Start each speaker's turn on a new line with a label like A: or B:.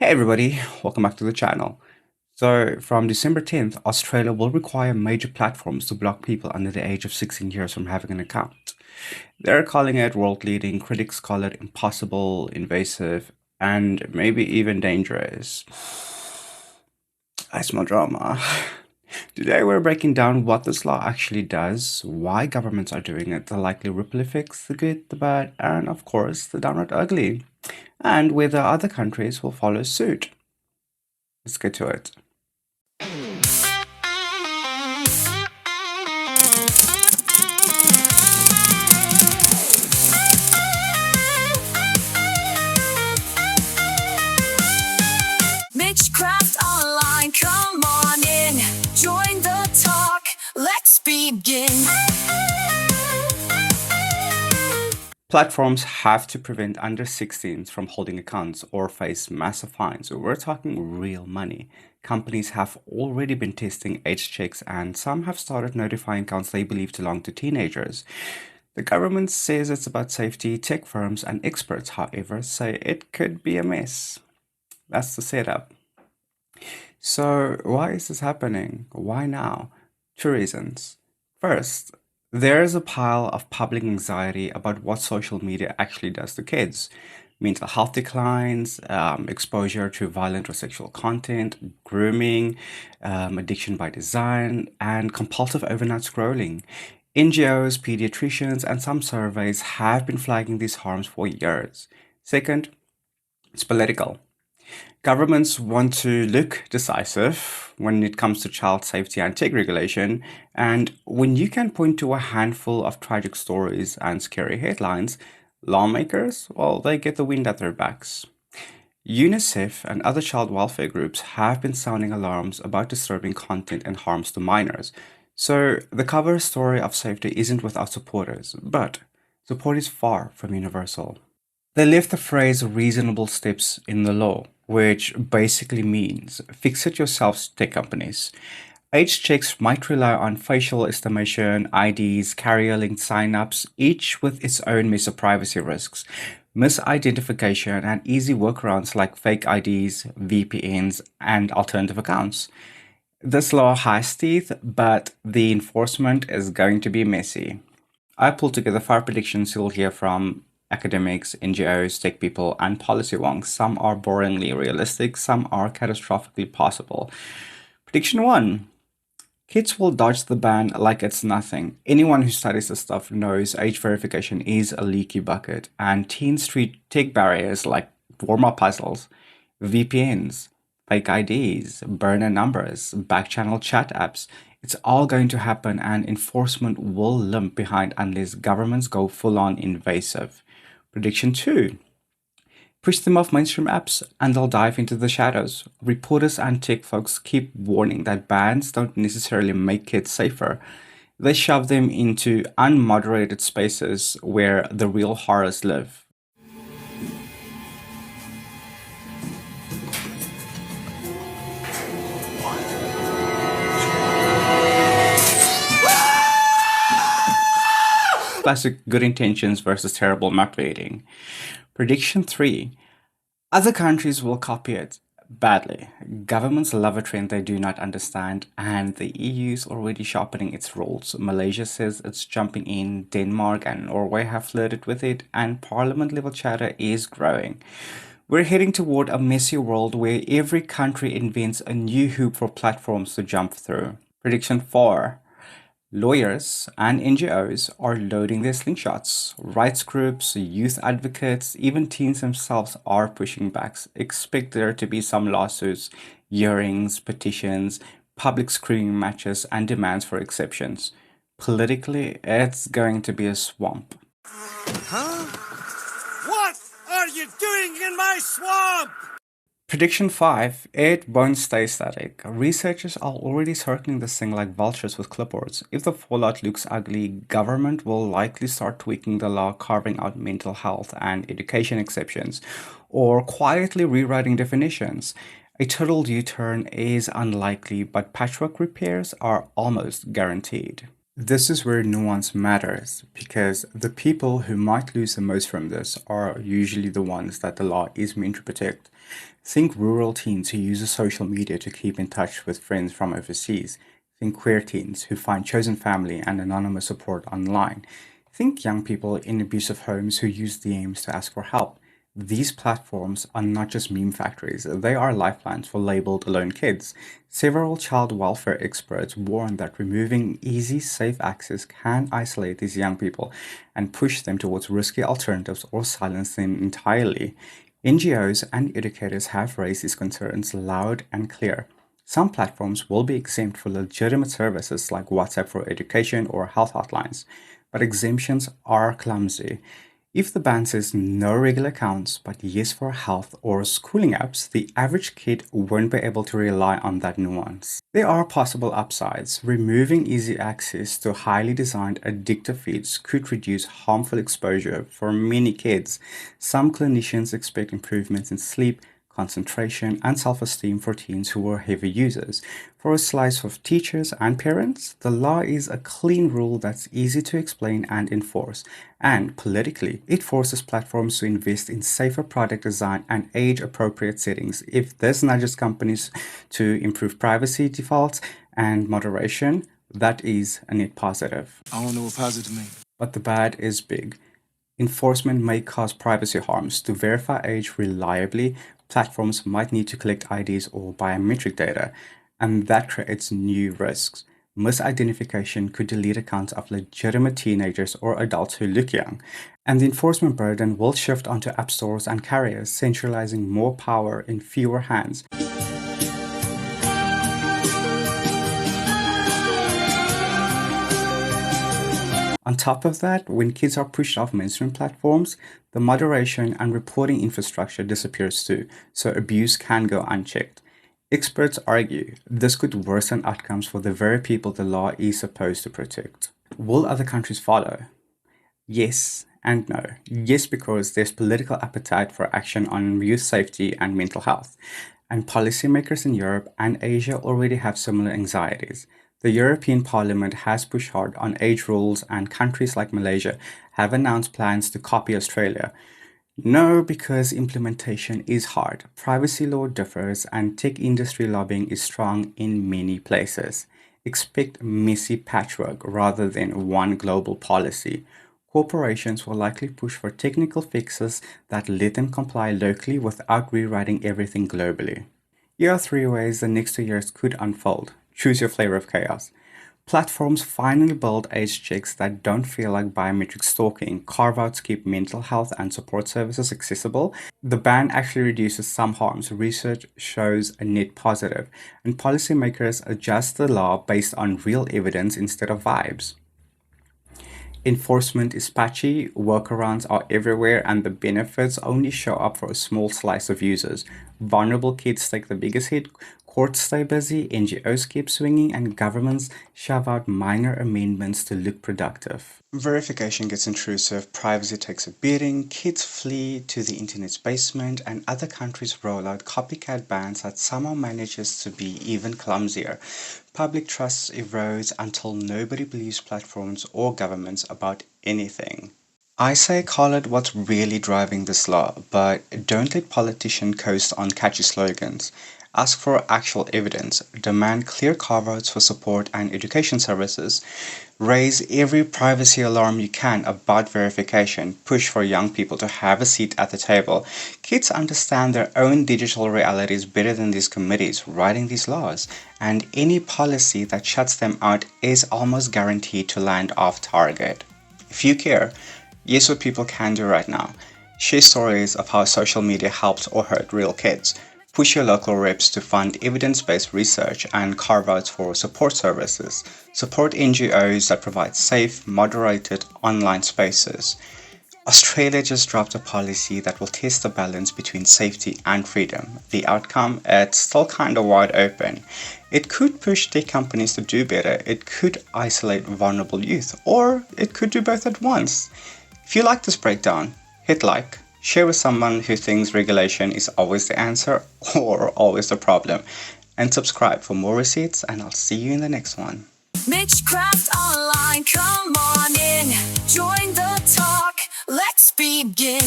A: Hey everybody, welcome back to the channel. So from December 10th, Australia will require major platforms to block people under the age of 16 years from having an account. They're calling it world leading, critics call it impossible, invasive, and maybe even dangerous. I smell drama. Today we're breaking down what this law actually does, why governments are doing it, the likely ripple effects, the good, the bad, and of course the downright ugly, and whether other countries will follow suit. Let's get to it.
B: MitchCraft Online, come on in, join the talk, let's begin.
A: Platforms have to prevent under 16s from holding accounts or face massive fines. We're talking real money. Companies have already been testing age checks and some have started notifying accounts they believe belong to teenagers. The government says it's about safety. Tech firms and experts, however, say it could be a mess. That's the setup. So, why is this happening? Why now? Two reasons. First, there is a pile of public anxiety about what social media actually does to kids. Mental health declines, exposure to violent or sexual content, grooming, addiction by design, and compulsive overnight scrolling. NGOs, pediatricians, and some surveys have been flagging these harms for years. Second, it's political. Governments want to look decisive when it comes to child safety and tech regulation, and when you can point to a handful of tragic stories and scary headlines, lawmakers, well, they get the wind at their backs. UNICEF and other child welfare groups have been sounding alarms about disturbing content and harms to minors. So the cover story of safety isn't without supporters, but support is far from universal. They left the phrase reasonable steps in the law, which basically means fix it yourselves, tech companies. Age checks might rely on facial estimation, IDs, carrier linked signups, each with its own mess of privacy risks, misidentification, and easy workarounds like fake IDs, VPNs, and alternative accounts. This law has teeth, but the enforcement is going to be messy. I pulled together 5 predictions you'll hear from academics, NGOs, tech people, and policy wonks. Some are boringly realistic, some are catastrophically possible. Prediction 1. Kids will dodge the ban like it's nothing. Anyone who studies this stuff knows age verification is a leaky bucket, and teens treat tech barriers like warm-up puzzles, VPNs, fake IDs, burner numbers, backchannel chat apps. It's all going to happen, and enforcement will limp behind unless governments go full-on invasive. Prediction 2. Push them off mainstream apps and they'll dive into the shadows. Reporters and tech folks keep warning that bans don't necessarily make kids safer. They shove them into unmoderated spaces where the real horrors live. Classic good intentions versus terrible map reading. Prediction 3. Other countries will copy it badly. Governments love a trend they do not understand, and the EU is already sharpening its rules. Malaysia says it's jumping in, Denmark and Norway have flirted with it, and parliament level chatter is growing. We're heading toward a messy world where every country invents a new hoop for platforms to jump through. Prediction 4. Lawyers and NGOs are loading their slingshots. Rights groups, youth advocates, even teens themselves are pushing back. Expect there to be some lawsuits, hearings, petitions, public screaming matches, and demands for exceptions. Politically, it's going to be a swamp.
C: Huh? What are you doing in my swamp?
A: Prediction 5. It won't stay static. Researchers are already circling this thing like vultures with clipboards. If the fallout looks ugly, government will likely start tweaking the law, carving out mental health and education exceptions, or quietly rewriting definitions. A total U-turn is unlikely, but patchwork repairs are almost guaranteed. This is where nuance matters because the people who might lose the most from this are usually the ones that the law is meant to protect. Think rural teens who use social media to keep in touch with friends from overseas. Think queer teens who find chosen family and anonymous support online. Think young people in abusive homes who use DMs to ask for help. These platforms are not just meme factories, they are lifelines for labeled alone kids. Several child welfare experts warn that removing easy, safe access can isolate these young people and push them towards risky alternatives or silence them entirely. NGOs and educators have raised these concerns loud and clear. Some platforms will be exempt for legitimate services like WhatsApp for education or health hotlines, but exemptions are clumsy. If the ban says no regular accounts, but yes for health or schooling apps, the average kid won't be able to rely on that nuance. There are possible upsides. Removing easy access to highly designed addictive feeds could reduce harmful exposure for many kids. Some clinicians expect improvements in sleep, concentration, and self esteem for teens who are heavy users. For a slice of teachers and parents, the law is a clean rule that's easy to explain and enforce. And politically, it forces platforms to invest in safer product design and age appropriate settings. If this nudges companies to improve privacy defaults and moderation, that is a net positive.
B: I don't know what positive means.
A: But the bad is big. Enforcement may cause privacy harms. To verify age reliably, platforms might need to collect IDs or biometric data, and that creates new risks. Misidentification could delete accounts of legitimate teenagers or adults who look young, and the enforcement burden will shift onto app stores and carriers, centralizing more power in fewer hands. On top of that, when kids are pushed off mainstream platforms, the moderation and reporting infrastructure disappears too, so abuse can go unchecked. Experts argue this could worsen outcomes for the very people the law is supposed to protect. Will other countries follow? Yes and no. Yes, because there's political appetite for action on youth safety and mental health, and policymakers in Europe and Asia already have similar anxieties. The European Parliament has pushed hard on age rules, and countries like Malaysia have announced plans to copy Australia. No, because implementation is hard, privacy law differs, and tech industry lobbying is strong in many places. Expect messy patchwork rather than one global policy. Corporations will likely push for technical fixes that let them comply locally without rewriting everything globally. Here are 3 ways the next 2 years could unfold. Choose your flavor of chaos. Platforms finally build age checks that don't feel like biometric stalking. Carve-outs keep mental health and support services accessible. The ban actually reduces some harms. Research shows a net positive. And policymakers adjust the law based on real evidence instead of vibes. Enforcement is patchy, workarounds are everywhere, and the benefits only show up for a small slice of users. Vulnerable kids take the biggest hit, courts stay busy, NGOs keep swinging, and governments shove out minor amendments to look productive. Verification gets intrusive, privacy takes a beating, kids flee to the internet's basement, and other countries roll out copycat bans that somehow manages to be even clumsier. Public trust erodes until nobody believes platforms or governments about anything. I say call it what's really driving this law, but don't let politicians coast on catchy slogans. Ask for actual evidence, demand clear carve-outs for support and education services, raise every privacy alarm you can about verification, push for young people to have a seat at the table. Kids understand their own digital realities better than these committees writing these laws, and any policy that shuts them out is almost guaranteed to land off target. If you care, here's what people can do right now. Share stories of how social media helped or hurt real kids. Push your local reps to fund evidence-based research and carve-outs for support services. Support NGOs that provide safe, moderated online spaces. Australia just dropped a policy that will test the balance between safety and freedom. The outcome, it's still kind of wide open. It could push tech companies to do better, it could isolate vulnerable youth, or it could do both at once. If you like this breakdown, hit like. Share with someone who thinks regulation is always the answer or always the problem. And subscribe for more receipts, and I'll see you in the next one.
B: MitchCraft Online, come on in. Join the talk. Let's begin.